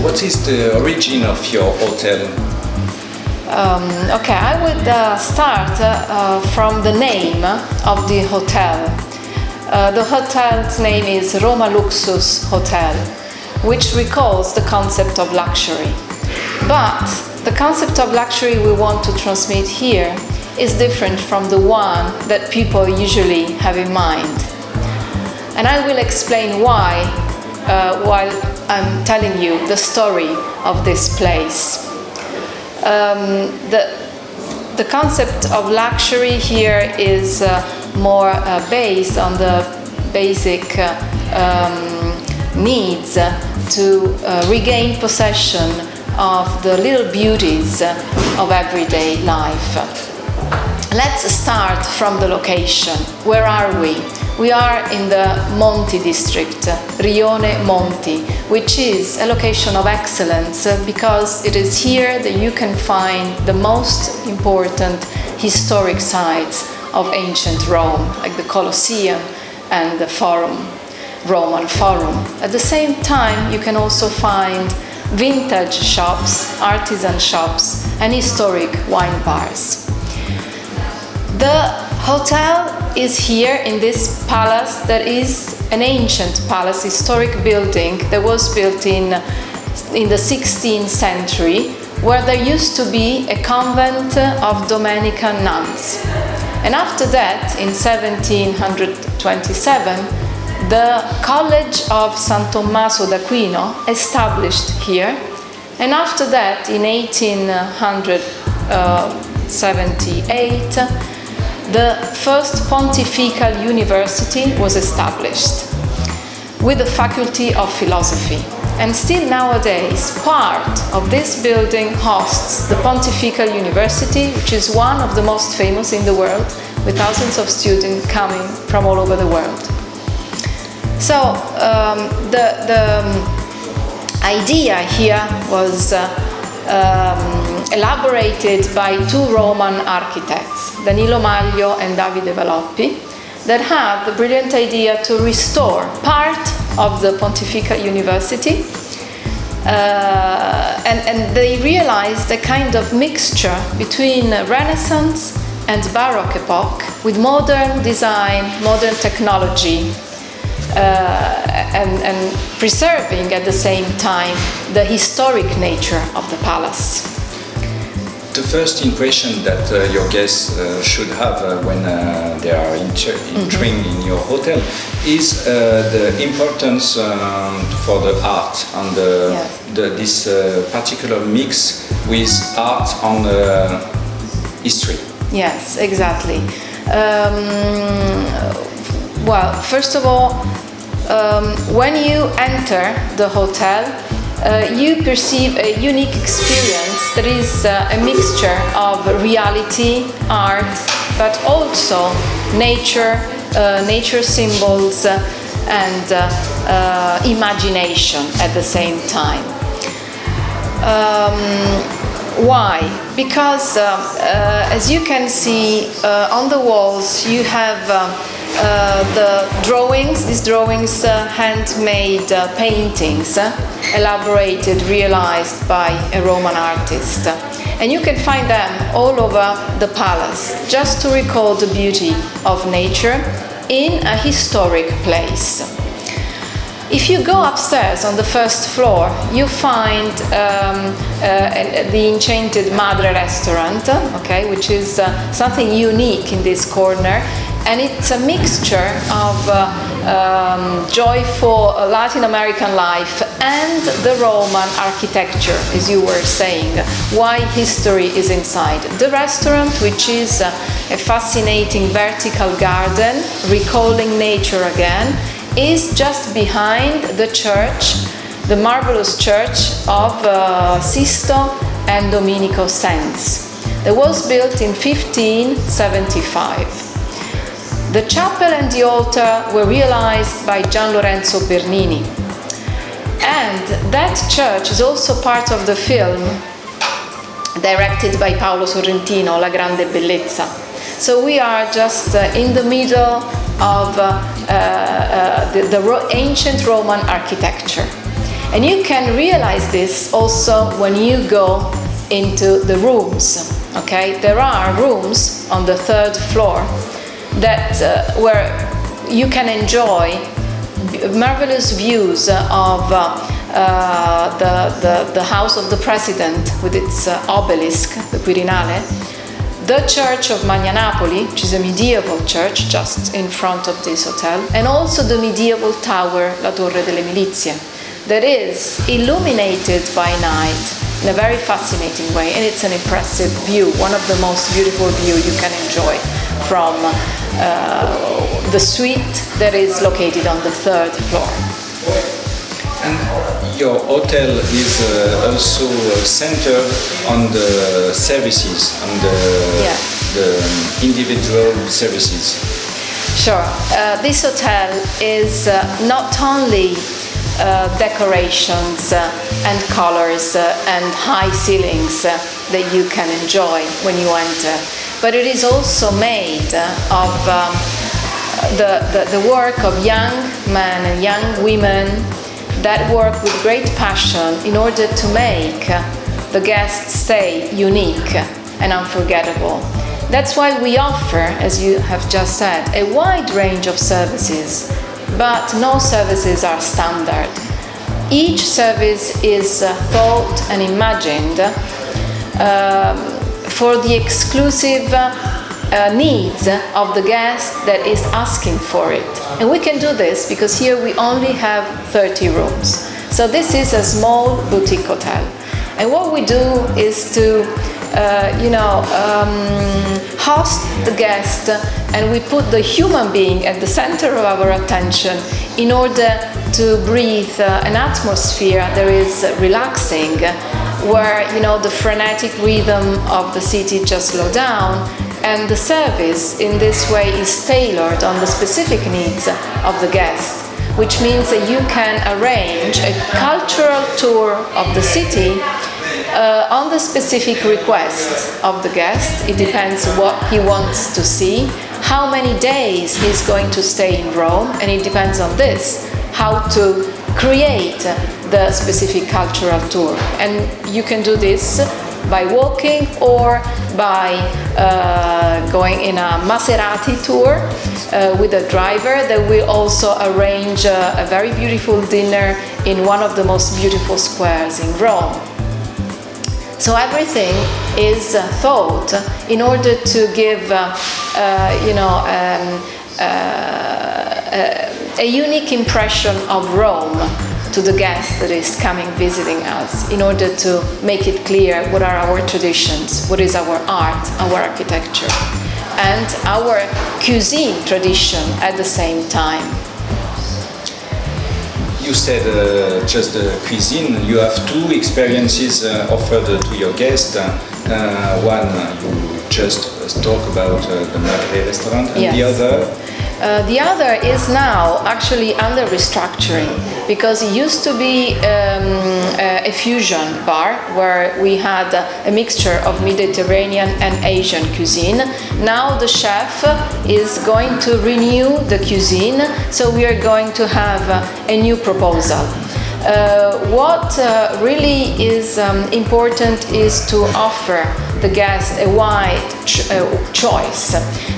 what is the origin of your hotel? Okay, I would start from the name of the hotel. The hotel's name is Romaluxushotel, which recalls the concept of luxury. But the concept of luxury we want to transmit here is different from the one that people usually have in mind. And I will explain why while I'm telling you the story of this place. The concept of luxury here is more based on the basic needs to regain possession of the little beauties of everyday life. Let's start from the location. Where are we? We are in the Monti district, Rione Monti, which is a location of excellence because it is here that you can find the most important historic sites of ancient Rome, like the Colosseum and the Forum, Roman Forum. At the same time, you can also find vintage shops, artisan shops, and historic wine bars. The hotel is here in this palace that is an ancient palace, historic building that was built in the 16th century, where there used to be a convent of Dominican nuns. And after that, in 1727, the College of San Tommaso d'Aquino established here. And after that, in 1878, the first Pontifical University was established with the Faculty of Philosophy. And still nowadays, part of this building hosts the Pontifical University, which is one of the most famous in the world, with thousands of students coming from all over the world. So the idea here was elaborated by two Roman architects, Danilo Maglio and Davide Valoppi, that had the brilliant idea to restore part of the Pontifical University, and they realized a kind of mixture between Renaissance and Baroque epoch with modern design, modern technology, and preserving at the same time the historic nature of the palace. The first impression that your guests should have when they are entering in your hotel is the importance for the art and this particular mix with art and history. Yes, exactly. Well, first of all, when you enter the hotel, you perceive a unique experience that is a mixture of reality, art, but also nature, nature symbols, and imagination at the same time. Why? Because as you can see on the walls, you have the drawings, these drawings, handmade paintings, elaborated, realized by a Roman artist. And you can find them all over the palace, just to recall the beauty of nature in a historic place. If you go upstairs on the first floor, you find the Enchanted Madre restaurant, okay, which is something unique in this corner. And it's a mixture of joyful Latin American life and the Roman architecture, as you were saying, why history is inside. The restaurant, which is a fascinating vertical garden, recalling nature again, is just behind the church, the marvelous church of Sisto and Domenico Saints. It was built in 1575. The chapel and the altar were realized by Gian Lorenzo Bernini. And that church is also part of the film directed by Paolo Sorrentino, La Grande Bellezza. So we are just in the middle of the ancient Roman architecture. And you can realize this also when you go into the rooms. Okay, there are rooms on the third floor that where you can enjoy marvelous views of the house of the president with its obelisk, the Quirinale, the church of Magnanapoli, which is a medieval church just in front of this hotel, and also the medieval tower, La Torre delle Milizie, that is illuminated by night in a very fascinating way, and it's an impressive view, one of the most beautiful views you can enjoy from the suite that is located on the third floor. And your hotel is also centered on the services, on the individual services. Sure. This hotel is not only decorations and colors and high ceilings that you can enjoy when you enter, but it is also made of the work of young men and young women that work with great passion in order to make the guest stay unique and unforgettable. That's why we offer, as you have just said, a wide range of services, but no services are standard. Each service is thought and imagined for the exclusive needs of the guest that is asking for it. And we can do this because here we only have 30 rooms. So this is a small boutique hotel. And what we do is to host the guest, and we put the human being at the center of our attention in order to breathe an atmosphere that is relaxing, where the frenetic rhythm of the city just slow down, and the service in this way is tailored on the specific needs of the guest, which means that you can arrange a cultural tour of the city on the specific requests of the guest. It depends what he wants to see, how many days he's going to stay in Rome, and it depends on this, how to create the specific cultural tour. And you can do this by walking or by going in a Maserati tour with a driver that will also arrange a very beautiful dinner in one of the most beautiful squares in Rome. So everything is thought in order to give a unique impression of Rome to the guest that is coming visiting us, in order to make it clear what are our traditions, what is our art, our architecture, and our cuisine tradition at the same time. You said just the cuisine. You have two experiences offered to your guests. One, you just talk about the Maghreb restaurant, and yes. The other is now actually under restructuring, because it used to be a fusion bar where we had a mixture of Mediterranean and Asian cuisine. Now the chef is going to renew the cuisine, so we are going to have a new proposal. What really is important is to offer the guest a wide choice,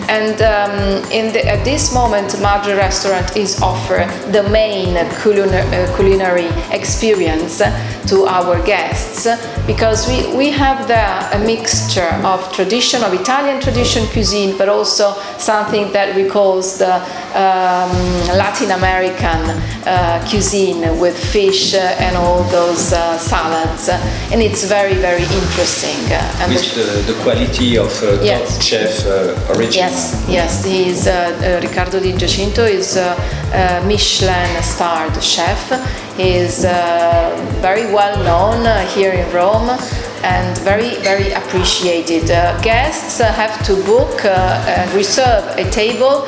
and at this moment Maghreb restaurant is offering the main culinary experience to our guests, because we have there a mixture of Italian tradition cuisine, but also something that we call the Latin American cuisine with fish and all those salads, and it's very, very interesting. With the quality of top chef original. Yes, he is Riccardo Di Giacinto is a Michelin-starred chef. He is very well known here in Rome and very, very appreciated. Guests have to book and reserve a table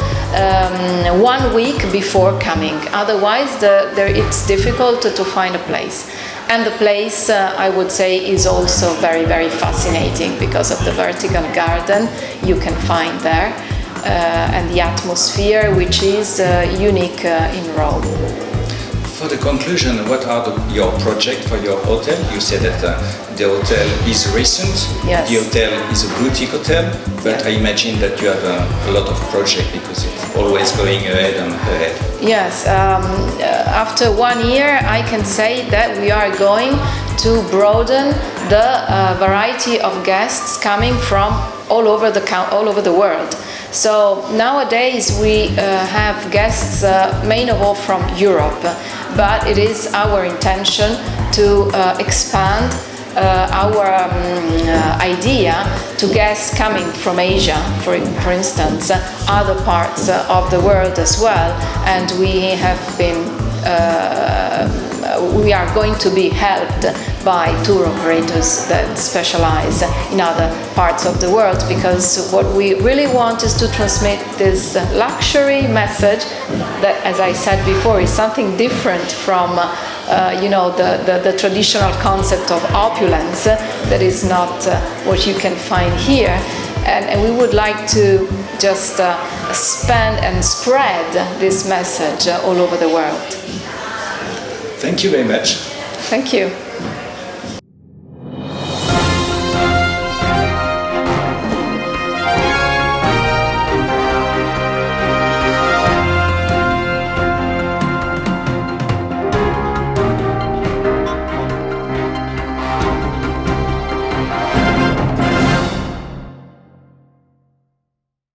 1 week before coming. Otherwise, it's difficult to find a place. And the place, I would say, is also very, very fascinating because of the vertical garden you can find there and the atmosphere, which is unique in Rome. For the conclusion, what are your projects for your hotel? You said that the hotel is recent, Yes. the hotel is a boutique hotel, but Yeah. I imagine that you have a lot of projects because it's always going ahead and ahead. Yes, after 1 year, I can say that we are going to broaden the variety of guests coming from all over the world. So nowadays we have guests, main of all from Europe, but it is our intention to expand our idea to guests coming from Asia, for instance, other parts of the world as well, and we are going to be helped by tour operators that specialize in other parts of the world, because what we really want is to transmit this luxury message that, as I said before, is something different from the traditional concept of opulence that is not what you can find here. And we would like to just spend and spread this message all over the world. Thank you very much. Thank you.